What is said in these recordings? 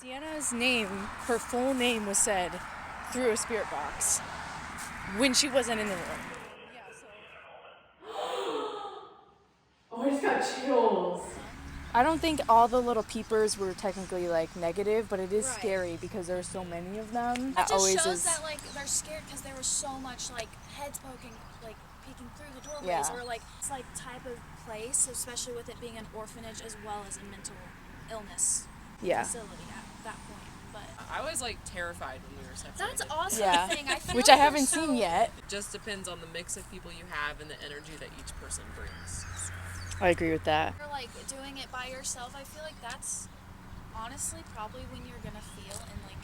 Sienna's name, her full name was said through a spirit box when she wasn't in the room. Yeah, Oh, I just got chills. I don't think all the little peepers were technically like negative, but it is Right. scary because there are so many of them. That just shows that like they're scared because there was so much like heads poking, like peeking through the doorways, or like it's like type of place, especially with it being an orphanage as well as a mental illness facility at that point. But I was like terrified when we were separated. that's also Yeah. the thing. I feel Which like I haven't they're seen yet. It just depends on the mix of people you have and the energy that each person brings. I agree with that. You're like doing it by yourself. I feel like that's honestly probably when you're gonna feel and like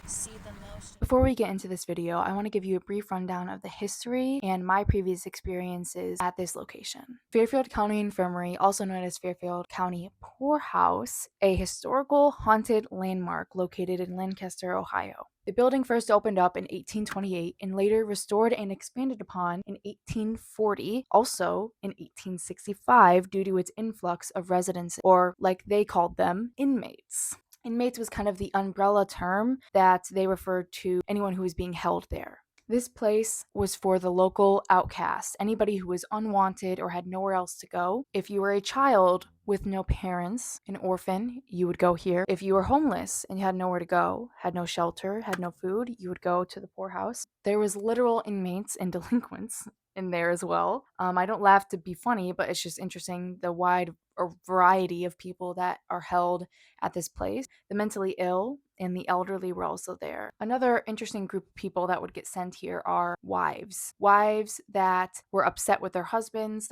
see the most. Before we get into this video, I want to give you a brief rundown of the history and my previous experiences at this location. Fairfield County Infirmary, also known as Fairfield County Poorhouse, a historical haunted landmark located in Lancaster, Ohio. The building first opened up in 1828 and later restored and expanded upon in 1840, also in 1865 due to its influx of residents, or like they called them, inmates. Inmates was kind of the umbrella term that they referred to anyone who was being held there. This place was for the local outcasts, anybody who was unwanted or had nowhere else to go. If you were a child with no parents, an orphan, you would go here. If you were homeless and you had nowhere to go, had no shelter, had no food, you would go to the poorhouse. There was literal inmates and delinquents in there as well. I don't laugh to be funny, but it's just interesting the wide variety of people that are held at this place. The mentally ill and the elderly were also there. Another interesting group of people that would get sent here are wives. Wives that were upset with their husbands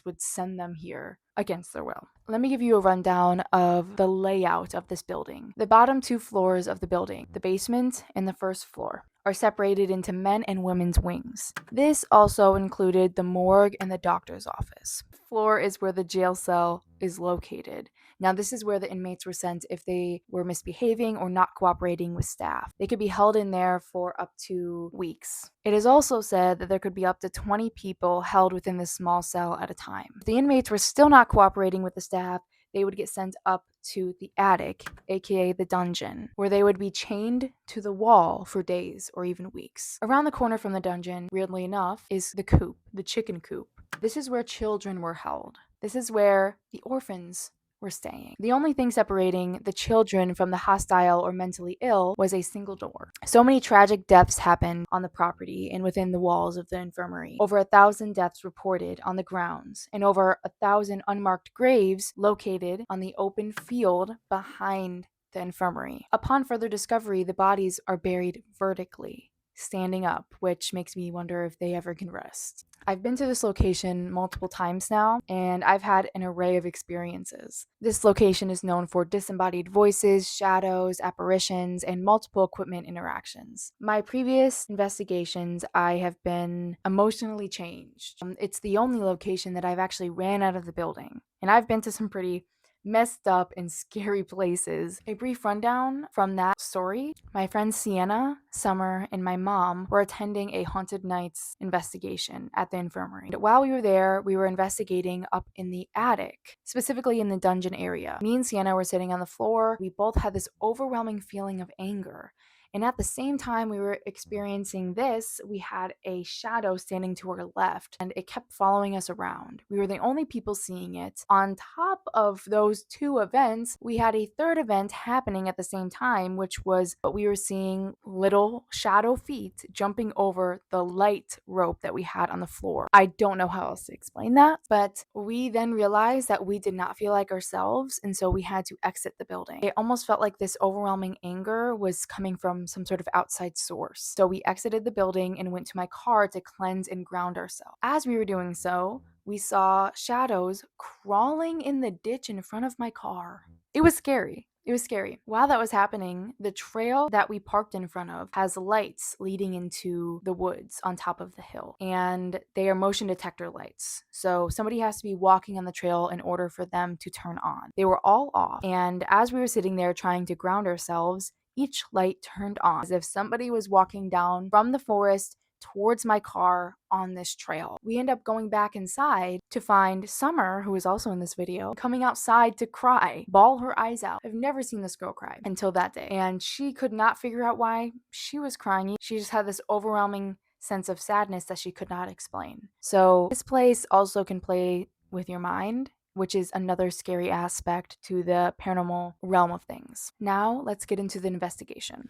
would send them here against their will. Let me give you a rundown of the layout of this building. The bottom two floors of the building, the basement and the first floor, are separated into men and women's wings. This also included the morgue and the doctor's office. The floor is where the jail cell is located. Now, this is where the inmates were sent if they were misbehaving or not cooperating with staff. They could be held in there for up to weeks. It is also said that there could be up to 20 people held within this small cell at a time. If the inmates were still not cooperating with the staff, they would get sent up to the attic, aka the dungeon, where they would be chained to the wall for days or even weeks. Around the corner from the dungeon, weirdly enough, is the coop, the chicken coop. This is where children were held. This is where the orphans were staying. The only thing separating the children from the hostile or mentally ill was a single door. So many tragic deaths happened on the property and within the walls of the infirmary. Over 1,000 deaths reported on the grounds, and over 1,000 unmarked graves located on the open field behind the infirmary. Upon further discovery, the bodies are buried vertically, standing up, which makes me wonder if they ever can rest. I've been to this location multiple times now, and I've had an array of experiences. This location is known for disembodied voices, shadows, apparitions, and multiple equipment interactions. My previous investigations, I have been emotionally changed. It's the only location that I've actually ran out of the building, and I've been to some pretty messed up and scary places. A brief rundown from that story: my friends Sienna, Summer, and my mom were attending a haunted nights investigation at the infirmary. While we were there, we were investigating up in the attic, specifically in the dungeon area. Me and Sienna were sitting on the floor. We both had this overwhelming feeling of anger. And at the same time we were experiencing this, we had a shadow standing to our left, and it kept following us around. We were the only people seeing it. On top of those two events, we had a third event happening at the same time, which was we were seeing little shadow feet jumping over the light rope that we had on the floor. I don't know how else to explain that, but we then realized that we did not feel like ourselves, and so we had to exit the building. It almost felt like this overwhelming anger was coming from some sort of outside source. So we exited the building and went to my car to cleanse and ground ourselves. As we were doing so, we saw shadows crawling in the ditch in front of my car. It was scary. It was scary. While that was happening, the trail that we parked in front of has lights leading into the woods on top of the hill, and they are motion detector lights. So somebody has to be walking on the trail in order for them to turn on. They were all off, and as we were sitting there trying to ground ourselves, each light turned on as if somebody was walking down from the forest towards my car on this trail. We end up going back inside to find Summer, who is also in this video, coming outside to cry, bawl her eyes out. I've never seen this girl cry until that day, and she could not figure out why she was crying. She just had this overwhelming sense of sadness that she could not explain. So this place also can play with your mind, which is another scary aspect to the paranormal realm of things. Now, let's get into the investigation.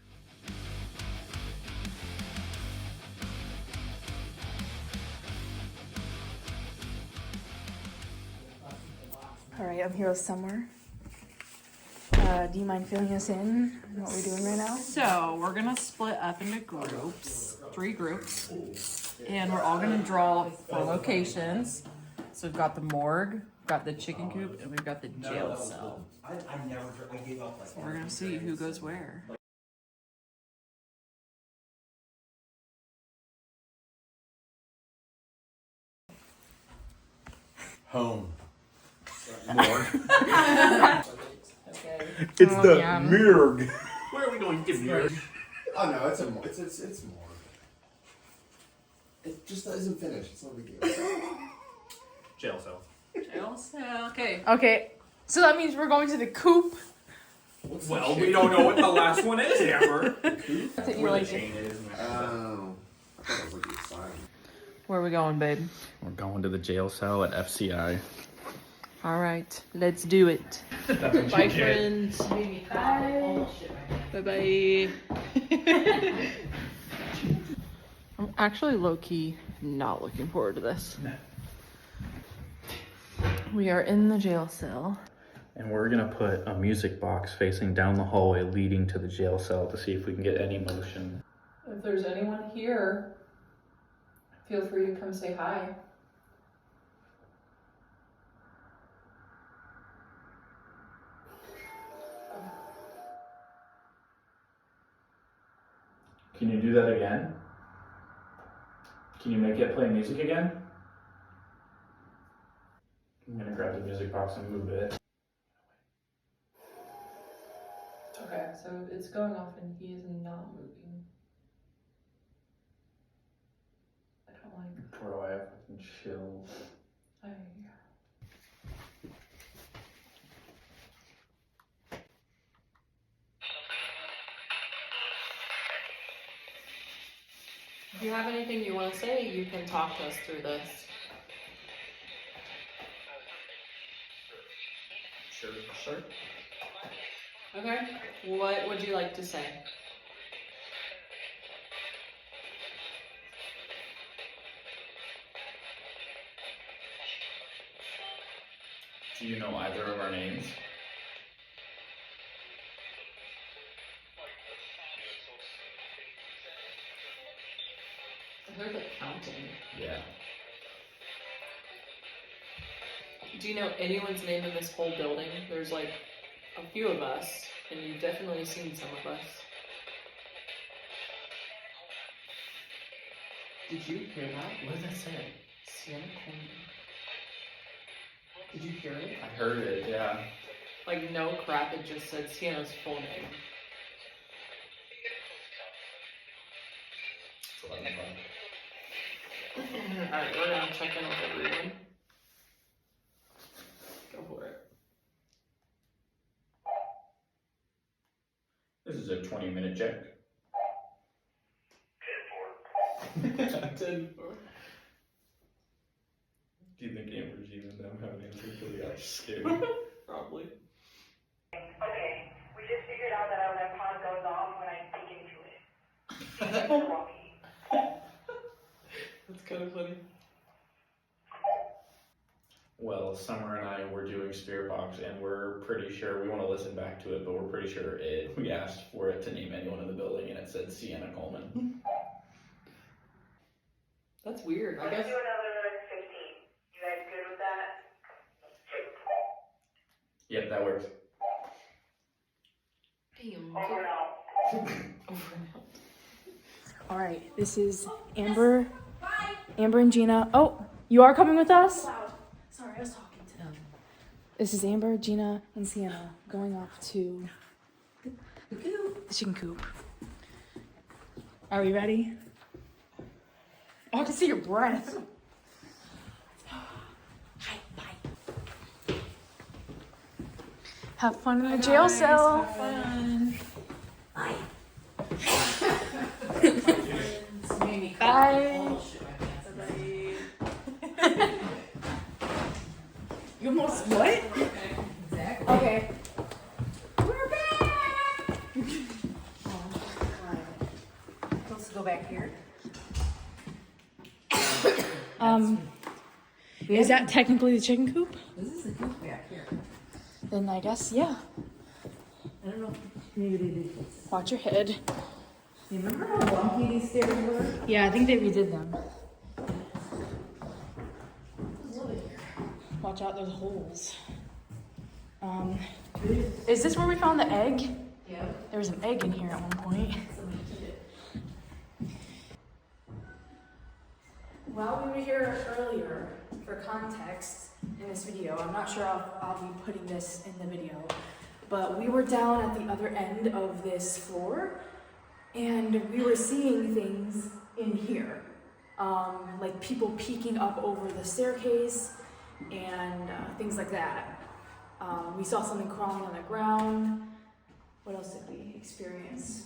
All right, I'm here with Summer. Do you mind filling us in on what we're doing right now? So we're gonna split up into groups, 3 groups, and we're all gonna draw for locations. So we've got the morgue, we've got the chicken coop, and we've got the jail cell. I gave up like So we're gonna see who goes where. home. Okay. It's Oh, the yeah. Morgue. Where are we going to Morgue? Oh no, it's Morgue. It just isn't finished. It's no big deal. Jail cell. Jail cell. Okay. Okay, so that means we're going to the coop. Well, we don't know what the last one is, Amber. That's what you Where like the chain is. And Oh, I thought it was like a sign. Where are we going, babe? We're going to the jail cell at FCI. All right, let's do it. Bye, friends. Bye. Bye-bye. I'm actually low-key not looking forward to this. No. We are in the jail cell. And we're gonna put a music box facing down the hallway leading to the jail cell to see if we can get any motion. If there's anyone here, feel free to come say hi. Can you do that again? Can you make it play music again? I'm gonna grab the music box and move it. Okay, so it's going off and he is not moving. I don't like. Bro, I have fucking chills. If you have anything you want to say, you can talk to us through this. Sure. Okay, what would you like to say? Do you know either of our names? I heard the counting. Yeah. Do you know anyone's name in this whole building? There's like a few of us, and you've definitely seen some of us. Did you hear that? What did that say? Sienna Coleman. Did you hear it? I heard it, yeah. Like, no crap, it just said Sienna's full name. It's 11 o'clock. Alright, we're gonna check in with everyone. Go for it. This is a 20-minute check. 10-4. Do you think Amber's even them have an answer for the scared? Probably. Okay, we just figured out that our web pod goes off when I speak into it. That's kind of funny. Well, Summer and I were doing Spirit Box, and we're pretty sure, we want to listen back to it, but we're pretty sure we asked for it to name anyone in the building, and it said Sienna Coleman. That's weird. I Let's guess. do another 15. You guys good with that? Yep, that works. Damn. Over and out. All right, this is Amber and Gina. Oh, you are coming with us? Sorry, I was talking to them. This is Amber, Gina, and Sienna going off to the chicken coop. Are we ready? Oh, I can see your breath. Have fun in the jail cell. Have fun. Bye. You almost what? Exactly. Okay. We're back. Supposed to go back here. Is that technically the chicken coop? This is the coop back here. Then I guess, yeah. I don't know. Maybe they did. Watch your head. You remember how wonky these stairs were? Yeah, I think they redid them. Watch out, there's holes. Is this where we found the egg? Yeah. There was an egg in here at one point. Somebody took it. While we were here earlier, for context in this video, I'm not sure I'll be putting this in the video, but we were down at the other end of this floor, and we were seeing things in here, like people peeking up over the staircase and things like that. We saw something crawling on the ground. What else did we experience?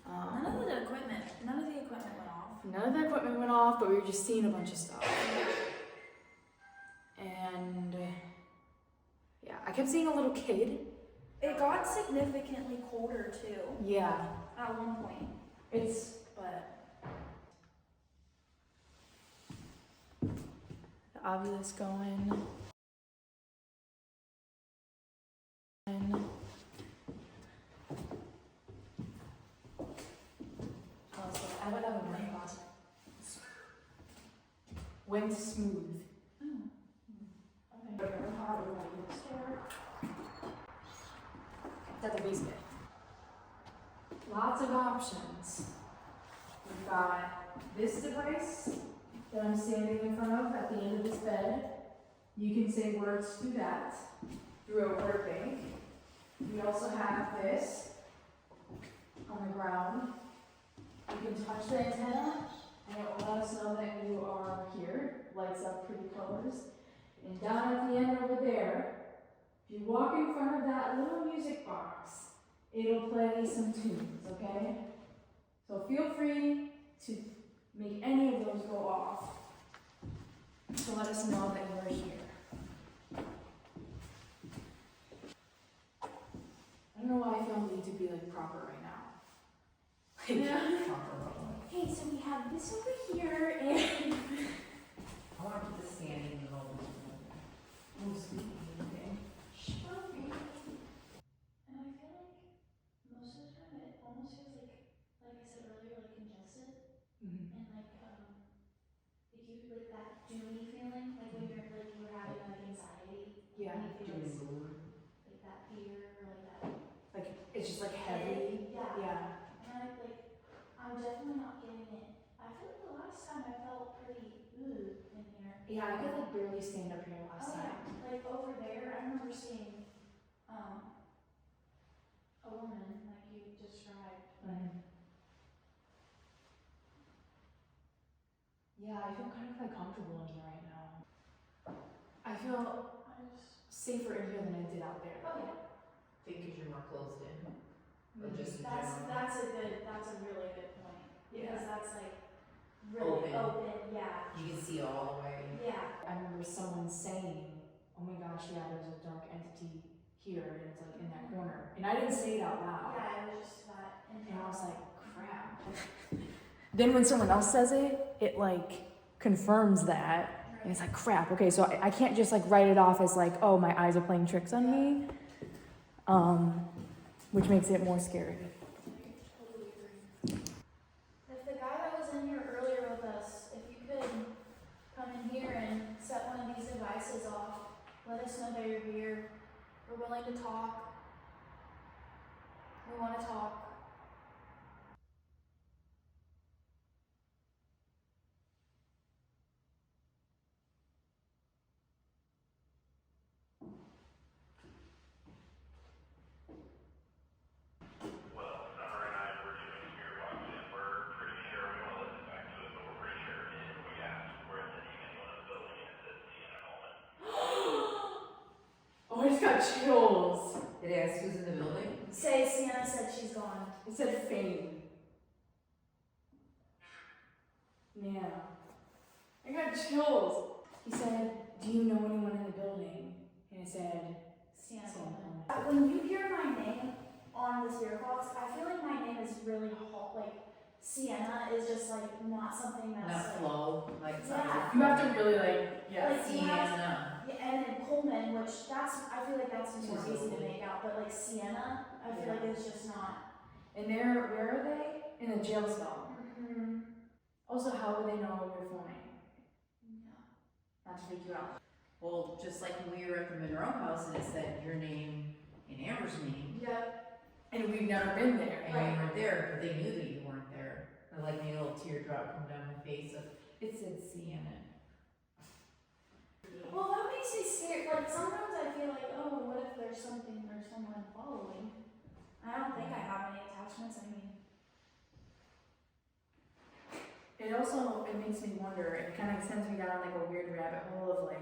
None of the equipment went off. None of the equipment went off, but we were just seeing a bunch of stuff. And yeah, I kept seeing a little kid. It got significantly colder too Yeah, at one point. but the obvious going. I would have a rain glass. Went smooth. Okay. It's at the basement. Lots of options. We've got this device that I'm standing in front of at the end of this bed. You can say words through that, through a word bank. We also have this on the ground. You can touch the antenna and it will let us know that you are here. Lights up pretty colors. And down at the end over there, if you walk in front of that little music box, it'll play some tunes, okay? So feel free to make any of those go off to let us know that you're here. I don't know why I feel the need to be like proper right now. Hey, so we have this over here and I want to put this standing in the middle of the room. Okay. And I feel like most of the time it almost feels like I said earlier, like congested. Mm-hmm. And like you like that doomy feeling, like when you're like you were having like anxiety. Yeah, And you feel like that fear or like that. like it's just like heavy. Yeah. Yeah. And I'm definitely not getting it. I feel like the last time I felt pretty in here. Yeah, I could like barely stand up here last time. Like over there, I remember seeing a woman like you described. Yeah, I feel kind of like comfortable in here right now. I feel safer in here than I did out there. Oh yeah. Think because you're more closed in. Or just in That's general. that's a really good point. Because Yeah. that's like really open, yeah. You can see all the way. Yeah. I remember someone saying, oh my gosh, yeah, there's a dark entity here, and it's like in that corner. And I didn't say it out loud. Yeah, it was just that And I was like, crap. Then when someone else says it, it like confirms that. And it's like, crap, okay, so I can't just like write it off as like, oh, my eyes are playing tricks on me. Which makes it more scary. If the guy that was in here earlier with us, if you could come in here and set one of these devices off, let us know that you're here. We're willing to talk. We want to talk. got chills. Did it ask who's in the building? Say Sienna said she's gone. It said Fane. Yeah. I got chills. He said, do you know anyone in the building? And I said, Sienna. Sienna. When you hear my name on the spirit box, I feel like my name is really like Sienna is just like not something that's Not like, flow, like Yeah. You have to really like, yeah. like you have, Sienna. yeah, and then Coleman, which I feel like that's more She's easy to old. make out, but like Sienna, I feel like it's just not. And where are they? In a jail cell. Mm-hmm. Also, how would they know you're filming? Not to freak you out. Well, just like when we were at the Monroe house and it said your name and Amber's name, Yep. And we've never been there. and you weren't there, but they knew that you weren't there. Or like made a little teardrop come down my face of, it said Sienna. Well, that makes me scared. Like sometimes I feel like, oh, what if there's someone following? I don't think I have any attachments. I mean, It makes me wonder, it kind of sends me down like a weird rabbit hole of like,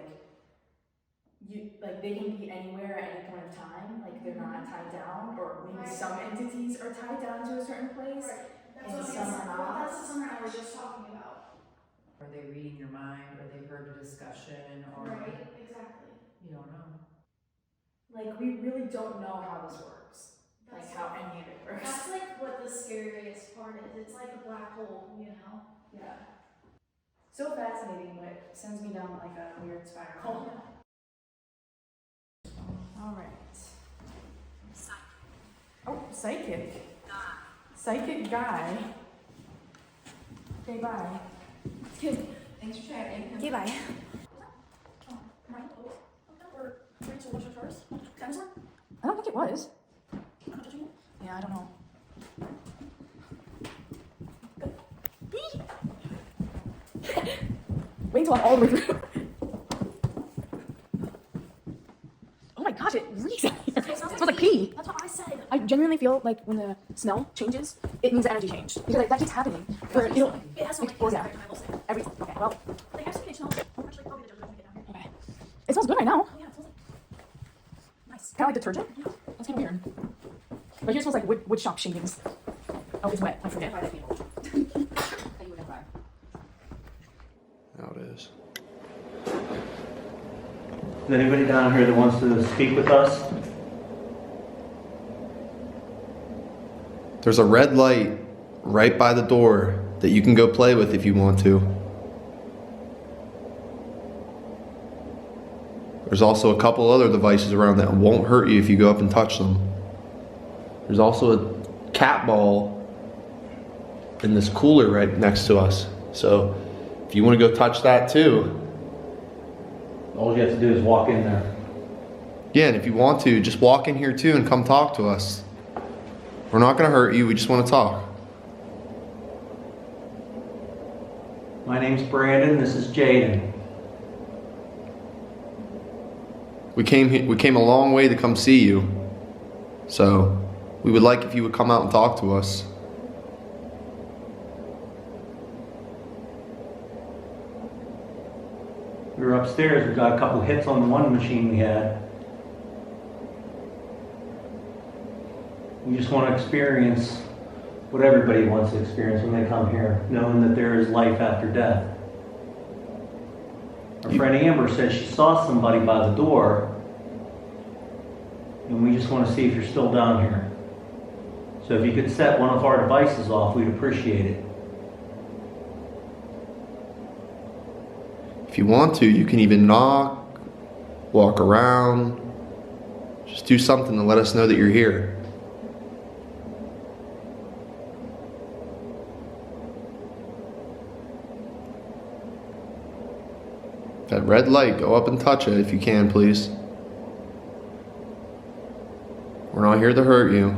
they can be anywhere at any point of time, like they're not tied down, or maybe Right. some entities are tied down to a certain place. that's And what some are well, not. that's the summer I was just talking about. Are they reading your mind, or they heard a discussion, or Right. Exactly. you don't know. Like we really don't know how this works, like That's how any of it works. That's like what the scariest part is. It's like a black hole, you know. Yeah. So fascinating, but sends me down like a weird spiral. All right. Oh, psychic. Psychic guy. Okay, bye. Thanks for chatting. Okay, bye. I don't think it was. Yeah, I don't know. Wait until I'm all the way through. Oh my gosh, it reeks out here. It smells like pee. That's what I said. I genuinely feel like when the smell changes, it means the energy changed. Because like, that keeps happening. For, you know, It has like, well, yeah. I will say. Every, okay, well, Like actually, it smells. Actually, probably the detergent we get down here. okay. It smells good right now. Yeah, it smells like nice. Kind of like detergent. That's kind of weird. But here it smells like wood shop shavings. Oh, it's wet. I forget. Now it is. Is anybody down here that wants to speak with us? There's a red light right by the door that you can go play with if you want to. There's also a couple other devices around that won't hurt you if you go up and touch them. There's also a cat ball in this cooler right next to us. So if you want to go touch that too. All you have to do is walk in there. Yeah, and if you want to, just walk in here too and come talk to us. We're not going to hurt you. We just want to talk. My name's Brandon. This is Jaden. We came a long way to come see you. So we would like if you would come out and talk to us. We were upstairs. We got a couple hits on the one machine we had. We just want to experience what everybody wants to experience when they come here, knowing that there is life after death. Our friend Amber said she saw somebody by the door, and we just want to see if you're still down here. So if you could set one of our devices off, we'd appreciate it. If you want to, you can even knock, walk around, just do something to let us know that you're here. That red light, go up and touch it if you can, please. We're not here to hurt you.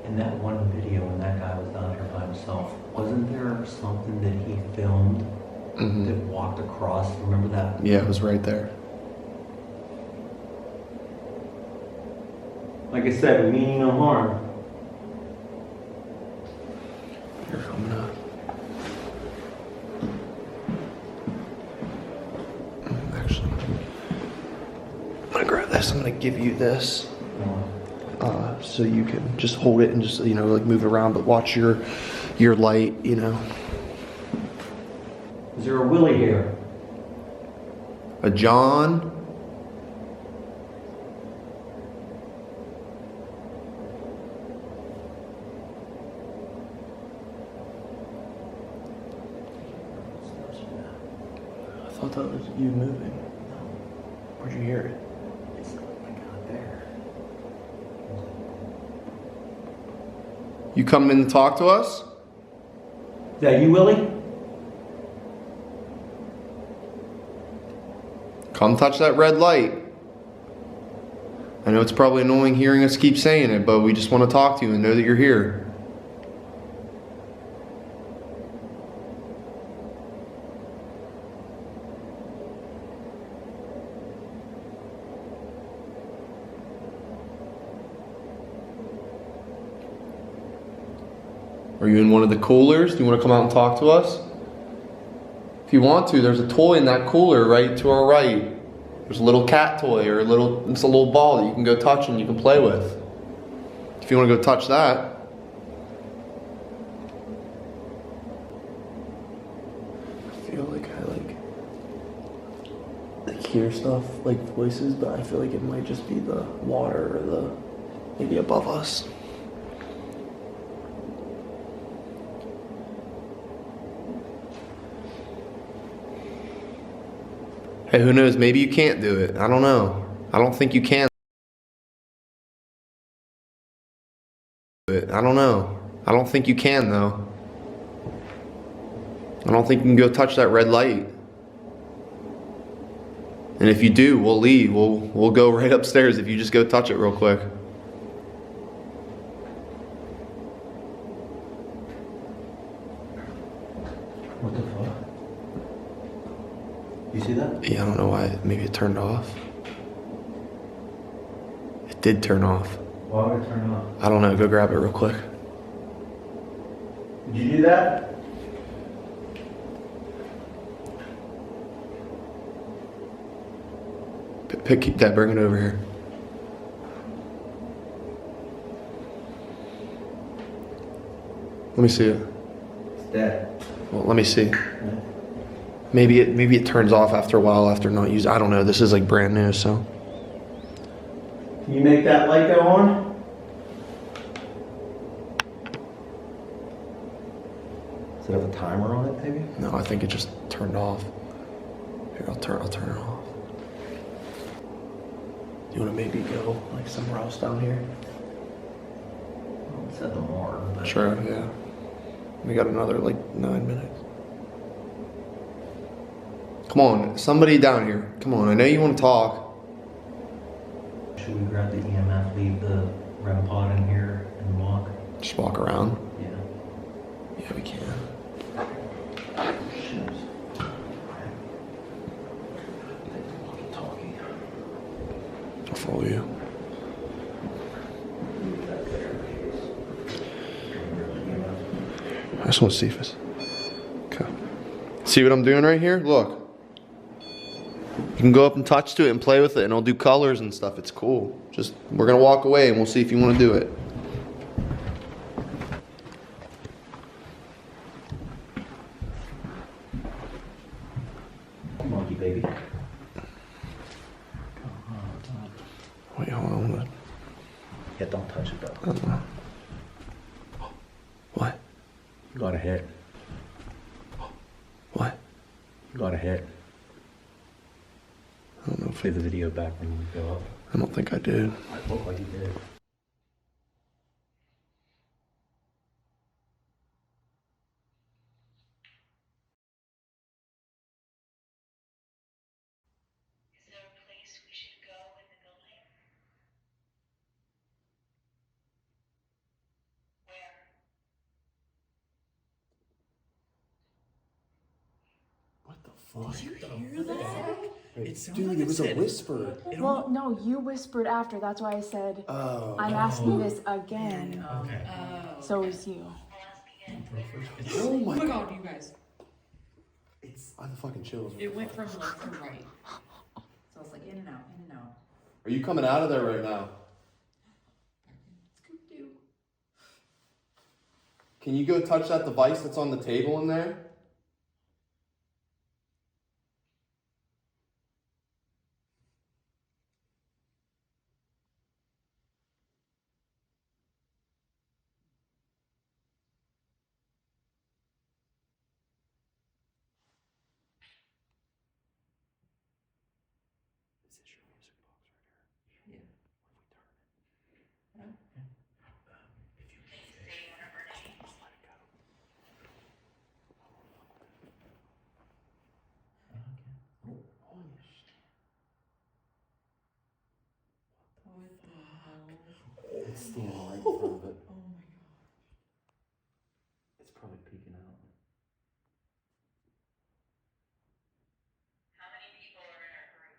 In that one video when that guy was down here by himself, wasn't there something that he filmed Mm-hmm. that walked across? Remember that? Yeah, it was right there. Like I said, we mean you no harm. Here, actually, I'm gonna grab this. I'm gonna give you this. So you can just hold it and just, you know, like move it around, but watch your light, you know. Is there a Willie here? A John? I thought that was you moving. Where'd you hear it? It's like out there. You coming in to talk to us? Is that you, Willie? Come touch that red light. I know it's probably annoying hearing us keep saying it, but we just want to talk to you and know that you're here. Are you in one of the coolers? Do you want to come out and talk to us? If you want to, there's a toy in that cooler right to our right. There's a little cat toy or it's a little ball that you can go touch and you can play with. If you want to go touch that. I feel like I hear stuff like voices, but I feel like it might just be the water or maybe above us. Hey, who knows? Maybe you can't do it. I don't know. I don't think you can do it. I don't know. I don't think you can, though. I don't think you can go touch that red light. And if you do, we'll leave. We'll go right upstairs if you just go touch it real quick. What the fuck? You see that? Yeah, I don't know why. Maybe it turned off. It did turn off. Why would it turn off? I don't know. Go grab it real quick. Did you do that? Keep that. Bring it over here. Let me see it. It's dead. Well, let me see. Maybe it turns off after a while after not using. I don't know. This is like brand new, so. Can you make that light go on? Does it have a timer on it, maybe? No, I think it just turned off. Here, I'll turn it off. You want to maybe go like somewhere else down here? It's at the morgue. Sure, yeah. We got another like 9 minutes. Come on, somebody down here. Come on, I know you want to talk. Should we grab the EMF, leave the REM pod in here, and walk? Just walk around. Yeah. Yeah, we can. I'll follow you. I just want to see if it's... Okay. See what I'm doing right here? Look. You can go up and touch to it and play with it, and it'll do colors and stuff. It's cool. Just, we're going to walk away, and we'll see if you want to do it. Monkey baby. Wait, hold on. Yeah, don't touch it though. What? You got a hit. What? You got a hit. I don't know if Play the video back when you go up. I don't think I did. It looked like you did. Is there a place we should go in the building? Where? What the fuck? Did you hear that? It sounded Dude, like it was a said- whisper. It Well, almost- no, you whispered after. That's why I said Oh. I'm asking this again. Okay. So it was you. Oh Oh my my god, you guys. I have fucking chills. It went from left to right. So it's like in and out, in and out. Are you coming out of there right now? Scoop doo. Can you go touch that device that's on the table in there? Is this your music box right here? Yeah. If you Just let it go. Holy shit. What the hell? It's standing right in front of it. Oh my god. It's probably peeking out. How many people are in our group?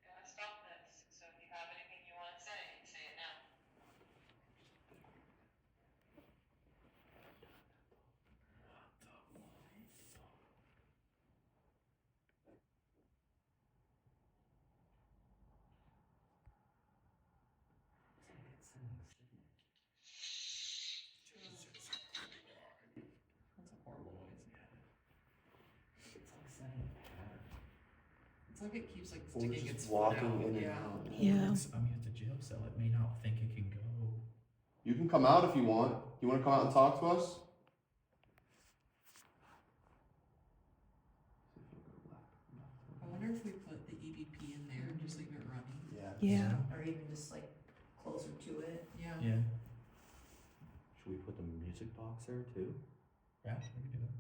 Gotta stop this. So if you have anything you want to say it now. That's a horrible noise. It's like it keeps like Or sticking just its foot walking out. in and Yeah. out. Yeah. I mean, it's a jail cell. It may not think it can go. You can come out if you want. You want to come out and talk to us? I wonder if we put the EVP in there and just leave it running. Yeah. Yeah. Or even just like closer to it. Yeah. Yeah. Should we put the music box there too? Yeah, we can do that.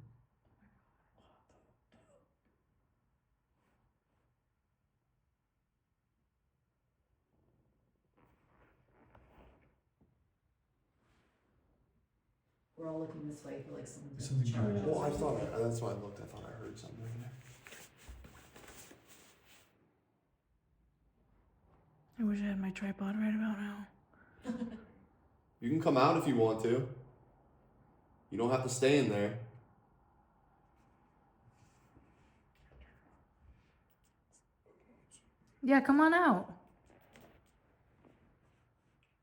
We're all looking this way. I feel like someone's Something gonna charge going us. Well, I thought that's why I looked. I thought I heard something in there. I wish I had my tripod right about now. You can come out if you want to. You don't have to stay in there. Yeah, come on out.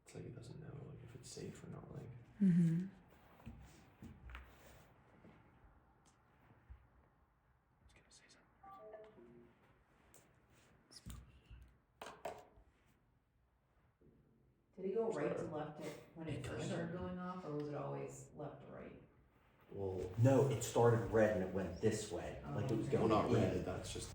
It's like it doesn't know like if it's safe or not. Like. Mm-hmm. It's gonna say something. Did it go right to left when it It first does. started going off, or was it always left to right? Well, no, it started red and it went this way, like it was Okay. going Well, not in. red. That's just